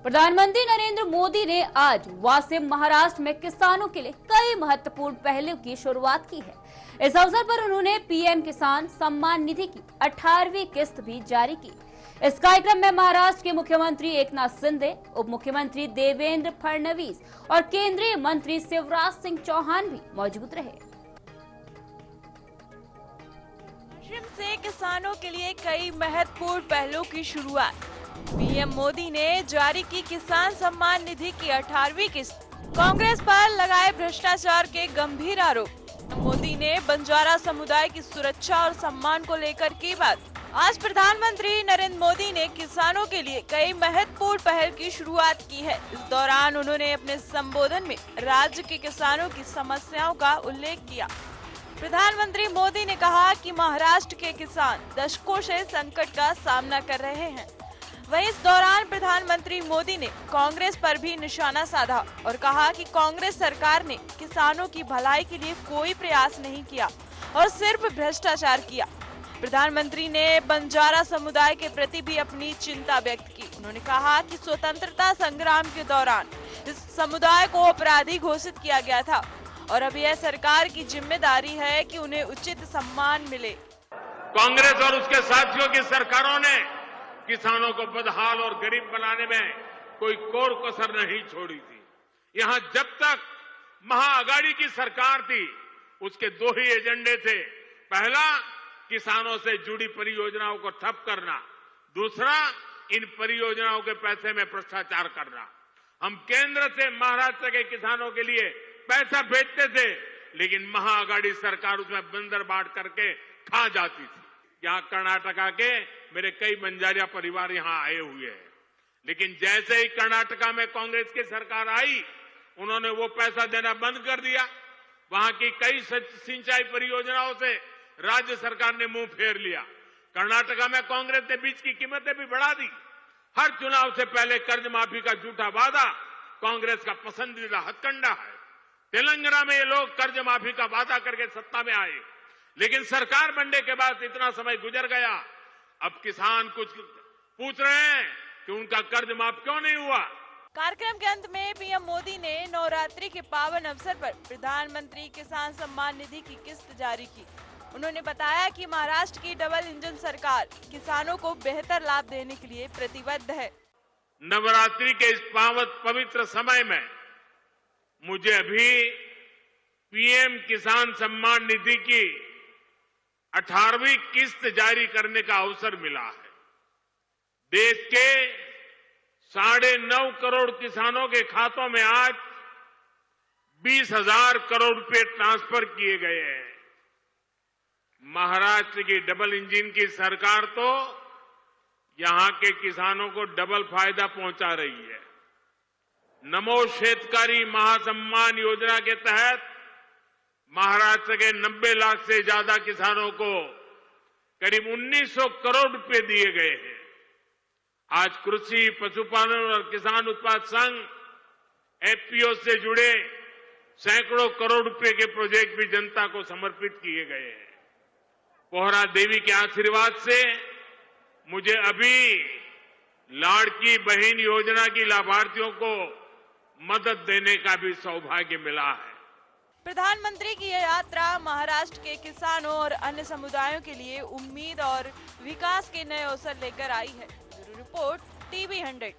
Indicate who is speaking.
Speaker 1: प्रधानमंत्री नरेंद्र मोदी ने आज वाशिम महाराष्ट्र में किसानों के लिए कई महत्वपूर्ण पहलों की शुरुआत की है। इस अवसर पर उन्होंने पीएम किसान सम्मान निधि की 18वीं किस्त भी जारी की। इस कार्यक्रम में महाराष्ट्र के मुख्यमंत्री एकनाथ शिंदे, उप मुख्यमंत्री देवेंद्र फडणवीस और केंद्रीय मंत्री शिवराज सिंह चौहान भी मौजूद रहे।
Speaker 2: वाशिम से किसानों के लिए कई महत्वपूर्ण पहलों की शुरुआत। पीएम मोदी ने जारी की किसान सम्मान निधि की 18वीं किस्त। कांग्रेस पर लगाए भ्रष्टाचार के गंभीर आरोप। मोदी ने बंजारा समुदाय की सुरक्षा और सम्मान को लेकर की बात। आज प्रधानमंत्री नरेंद्र मोदी ने किसानों के लिए कई महत्वपूर्ण पहल की शुरुआत की है। इस दौरान उन्होंने अपने संबोधन में राज्य के किसानों की समस्याओं का उल्लेख किया। प्रधानमंत्री मोदी ने कहा कि महाराष्ट्र के किसान दशकों से संकट का सामना कर रहे हैं। वहीं इस दौरान प्रधानमंत्री मोदी ने कांग्रेस पर भी निशाना साधा और कहा कि कांग्रेस सरकार ने किसानों की भलाई के लिए कोई प्रयास नहीं किया और सिर्फ भ्रष्टाचार किया। प्रधानमंत्री ने बंजारा समुदाय के प्रति भी अपनी चिंता व्यक्त की। उन्होंने कहा कि स्वतंत्रता संग्राम के दौरान इस समुदाय को अपराधी घोषित किया गया था और अब यह सरकार की जिम्मेदारी है कि उन्हें उचित सम्मान मिले।
Speaker 3: कांग्रेस और उसके साथियों की सरकारों ने किसानों को बदहाल और गरीब बनाने में कोई कोर कसर नहीं छोड़ी थी। यहां जब तक महाअघाड़ी की सरकार थी, उसके दो ही एजेंडे थे। पहला, किसानों से जुड़ी परियोजनाओं को ठप करना। दूसरा, इन परियोजनाओं के पैसे में भ्रष्टाचार करना। हम केंद्र से महाराष्ट्र के किसानों के लिए पैसा भेजते थे, लेकिन महाअघाड़ी सरकार उसमें बंदर बांट करके खा जाती थी। यहाँ कर्नाटका के मेरे कई बंजारिया परिवार यहाँ आए हुए हैं, लेकिन जैसे ही कर्नाटका में कांग्रेस की सरकार आई, उन्होंने वो पैसा देना बंद कर दिया। वहां की कई सिंचाई परियोजनाओं से राज्य सरकार ने मुंह फेर लिया। कर्नाटका में कांग्रेस ने बीज की कीमतें भी बढ़ा दी। हर चुनाव से पहले कर्ज माफी का झूठा वादा कांग्रेस का पसंदीदा हथकंडा है। तेलंगाना में ये लोग कर्ज माफी का वादा करके सत्ता में आए, लेकिन सरकार बनने के बाद इतना समय गुजर गया, अब किसान कुछ पूछ रहे हैं कि उनका कर्ज माफ क्यों नहीं हुआ।
Speaker 2: कार्यक्रम के अंत में पीएम मोदी ने नवरात्रि के पावन अवसर पर प्रधानमंत्री किसान सम्मान निधि की किस्त जारी की। उन्होंने बताया कि महाराष्ट्र की डबल इंजन सरकार किसानों को बेहतर लाभ देने के लिए प्रतिबद्ध है।
Speaker 3: नवरात्रि के इस पवित्र समय में मुझे अभी पीएम किसान सम्मान निधि की 18वीं किस्त जारी करने का अवसर मिला है। देश के 9.5 करोड़ किसानों के खातों में आज 20,000 करोड़ रुपए ट्रांसफर किए गए हैं। महाराष्ट्र की डबल इंजन की सरकार तो यहां के किसानों को डबल फायदा पहुंचा रही है। नमो शेतकारी महासम्मान योजना के तहत महाराष्ट्र के 90 लाख से ज्यादा किसानों को करीब 1900 करोड़ रुपए दिए गए हैं। आज कृषि, पशुपालन और किसान उत्पाद संघ एफपीओ से जुड़े सैकड़ों करोड़ रुपए के प्रोजेक्ट भी जनता को समर्पित किए गए हैं। पोहरा देवी के आशीर्वाद से मुझे अभी लाड़की बहन योजना की लाभार्थियों को मदद देने का भी सौभाग्य मिला है।
Speaker 2: प्रधानमंत्री की यह यात्रा महाराष्ट्र के किसानों और अन्य समुदायों के लिए उम्मीद और विकास के नए अवसर लेकर आई है। Bureau report, TV 100।